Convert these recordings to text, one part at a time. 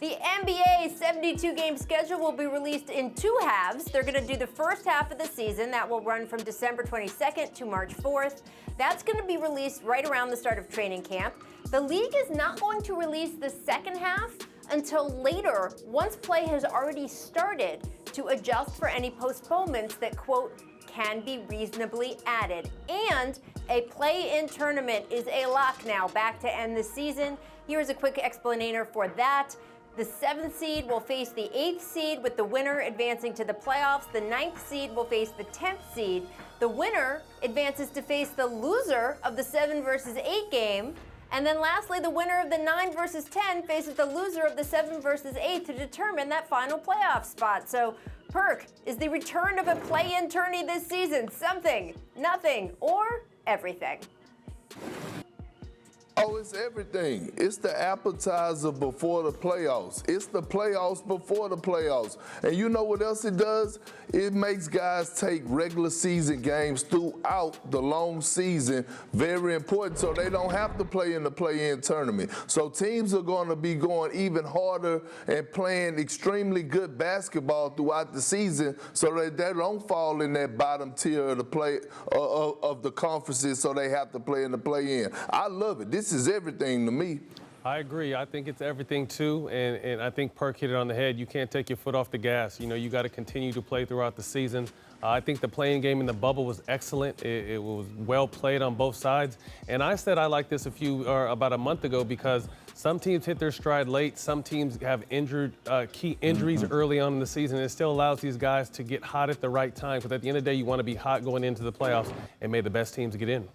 The NBA 72-game schedule will be released in two halves. They're going to do the first half of the season. That will run from December 22nd to March 4th. That's going to be released right around the start of training camp. The league is not going to release the second half until later, once play has already started, to adjust for any postponements that, quote, can be reasonably added. And a play-in tournament is a lock now, back to end the season. Here's a quick explainer for that. The 7th seed will face the 8th seed, with the winner advancing to the playoffs. The 9th seed will face the 10th seed. The winner advances to face the loser of the 7 versus 8 game. And then lastly, the winner of the 9 versus 10 faces the loser of the 7 versus 8 to determine that final playoff spot. So, Perk, is the return of a play-in tourney this season something, nothing, or everything? Oh, it's everything. It's the appetizer before the playoffs. It's the playoffs before the playoffs. And you know what else it does? It makes guys take regular season games throughout the long season very important, so they don't have to play in the play-in tournament. So teams are going to be going even harder and playing extremely good basketball throughout the season, so that they don't fall in that bottom tier of the of the conferences, so they have to play in the play-in. I love it. This is everything to me. I agree. I think it's everything, too, and I think Perk hit it on the head. You can't take your foot off the gas. You know, you got to continue to play throughout the season. I think the playing game in the bubble was excellent. It was well played on both sides. And I said I liked this about a month ago because some teams hit their stride late. Some teams have key injuries early on in the season. It still allows these guys to get hot at the right time, because at the end of the day, you want to be hot going into the playoffs and may the best teams get in.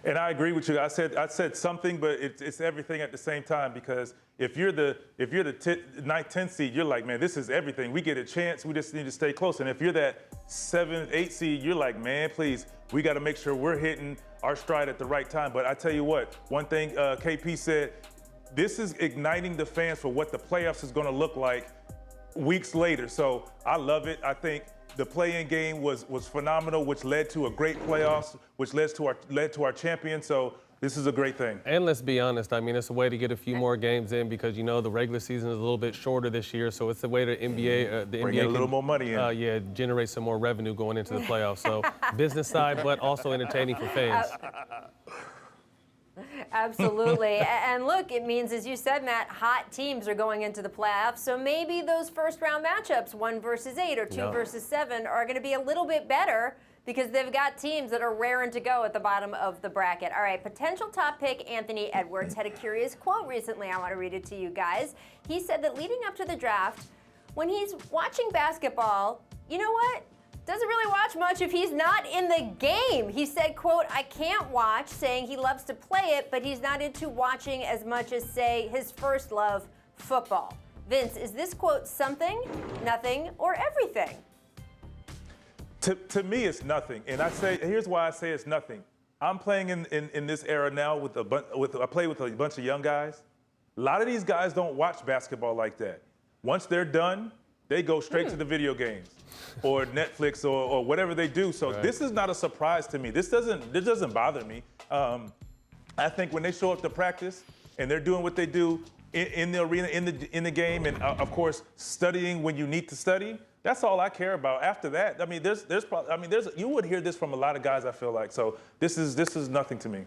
And I agree with you. I said something, but it's everything at the same time, because if you're the 9th, 10th seed, you're like, man, this is everything. We get a chance. We just need to stay close. And if you're that 7th, 8th seed, you're like, man, please, we got to make sure we're hitting our stride at the right time. But I tell you what, one thing KP said, this is igniting the fans for what the playoffs is going to look like weeks later. So I love it. I think the play-in game was phenomenal, which led to a great playoffs, which led to our champion. So this is a great thing. And let's be honest, I mean, it's a way to get a few more games in, because, you know, the regular season is a little bit shorter this year. So it's a way to bring NBA a little more money in. Generate some more revenue going into the playoffs. So business side, but also entertaining for fans. Absolutely. And look, it means, as you said, Matt, hot teams are going into the playoffs. So maybe those first-round matchups, 1 versus 8 or 2 versus 7, are going to be a little bit better, because they've got teams that are raring to go at the bottom of the bracket. All right, potential top pick Anthony Edwards had a curious quote recently. I want to read it to you guys. He said that leading up to the draft, when he's watching basketball, you know what? Doesn't really watch much if he's not in the game. He said, quote, I can't watch, saying he loves to play it, but he's not into watching as much as, say, his first love, football. Vince, is this quote something, nothing, or everything? To me, it's nothing. And here's why I say it's nothing. I'm playing in this era now I play with a bunch of young guys. A lot of these guys don't watch basketball like that. Once they're done, they go straight to the video games or Netflix or whatever they do. So This is not a surprise to me. This doesn't bother me. I think when they show up to practice and they're doing what they do in the arena, in the game, and of course studying when you need to study, that's all I care about. After that, I mean, you would hear this from a lot of guys, I feel like. So this is nothing to me.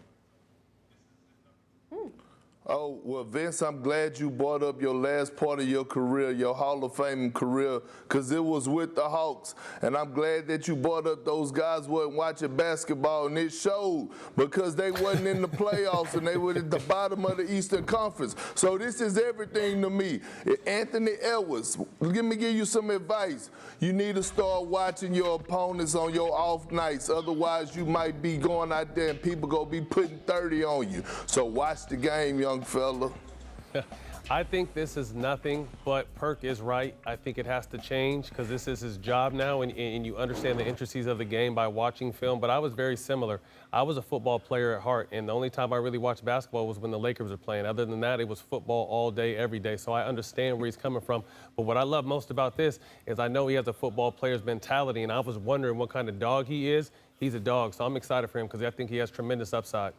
Oh, well, Vince, I'm glad you brought up your last part of your career, your Hall of Fame career, because it was with the Hawks. And I'm glad that you brought up those guys wasn't watching basketball, and it showed, because they wasn't in the playoffs and they were at the bottom of the Eastern Conference. So this is everything to me. Anthony Edwards, let me give you some advice. You need to start watching your opponents on your off nights. Otherwise, you might be going out there and people going to be putting 30 on you. So watch the game, young fella. I think this is nothing, but Perk is right. I think it has to change, because this is his job now, and you understand the intricacies of the game by watching film. But I was very similar. I was a football player at heart, and the only time I really watched basketball was when the Lakers were playing. Other than that, it was football all day, every day. So I understand where he's coming from. But what I love most about this is I know he has a football player's mentality, and I was wondering what kind of dog he is. He's a dog, so I'm excited for him, because I think he has tremendous upside.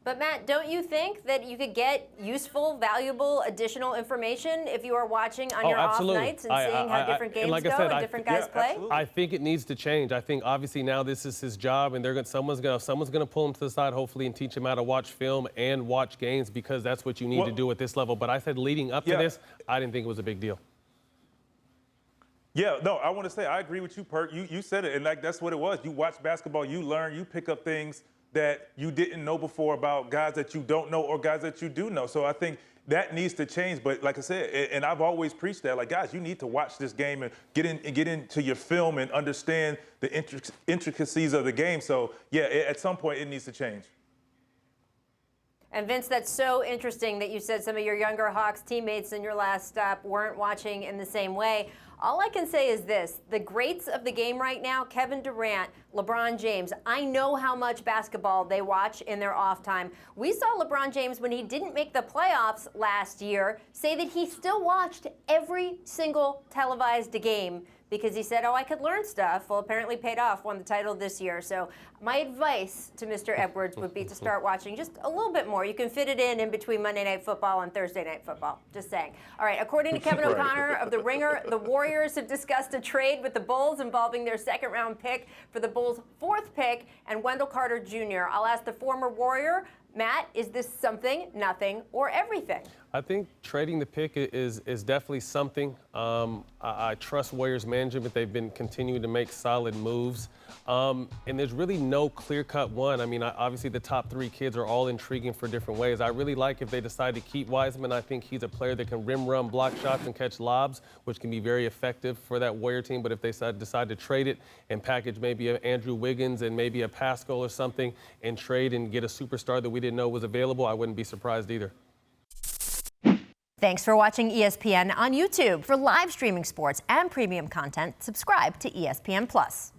But Matt, don't you think that you could get useful, valuable, additional information if you are watching on your absolutely. off nights and seeing how different games like go I said, and different guys play? Absolutely. I think it needs to change. I think obviously now this is his job, and someone's gonna pull him to the side hopefully and teach him how to watch film and watch games, because that's what you need to do at this level. But I said leading up to this, I didn't think it was a big deal. Yeah, no, I want to say I agree with you, Perk. You said it, and like that's what it was. You watch basketball, you learn, you pick up things that you didn't know before about guys that you don't know or guys that you do know. So I think that needs to change. But like I said, and I've always preached that, like, guys, you need to watch this game and get into your film and understand the intricacies of the game. So yeah, at some point it needs to change. And Vince, that's so interesting that you said some of your younger Hawks teammates in your last stop weren't watching in the same way. All I can say is this: the greats of the game right now, Kevin Durant, LeBron James, I know how much basketball they watch in their off time. We saw LeBron James, when he didn't make the playoffs last year, say that he still watched every single televised game because he said, oh, I could learn stuff. Well, apparently paid off, won the title this year. So my advice to Mr. Edwards would be to start watching just a little bit more. You can fit it in between Monday Night Football and Thursday Night Football. Just saying. All right, according to Kevin O'Connor of The Ringer, the Warriors have discussed a trade with the Bulls involving their second-round pick for the Bulls' fourth pick and Wendell Carter Jr. I'll ask the former Warrior, Matt, is this something, nothing, or everything? I think trading the pick is definitely something. I trust Warriors management. They've been continuing to make solid moves. And there's really no clear-cut one. I mean, obviously the top three kids are all intriguing for different ways. I really like if they decide to keep Wiseman. I think he's a player that can rim run, block shots, and catch lobs, which can be very effective for that Warrior team. But if they decide to trade it and package maybe an Andrew Wiggins and maybe a Pascal or something and trade and get a superstar that we didn't know was available, I wouldn't be surprised either. Thanks for watching ESPN on YouTube. For live streaming sports and premium content, subscribe to ESPN+.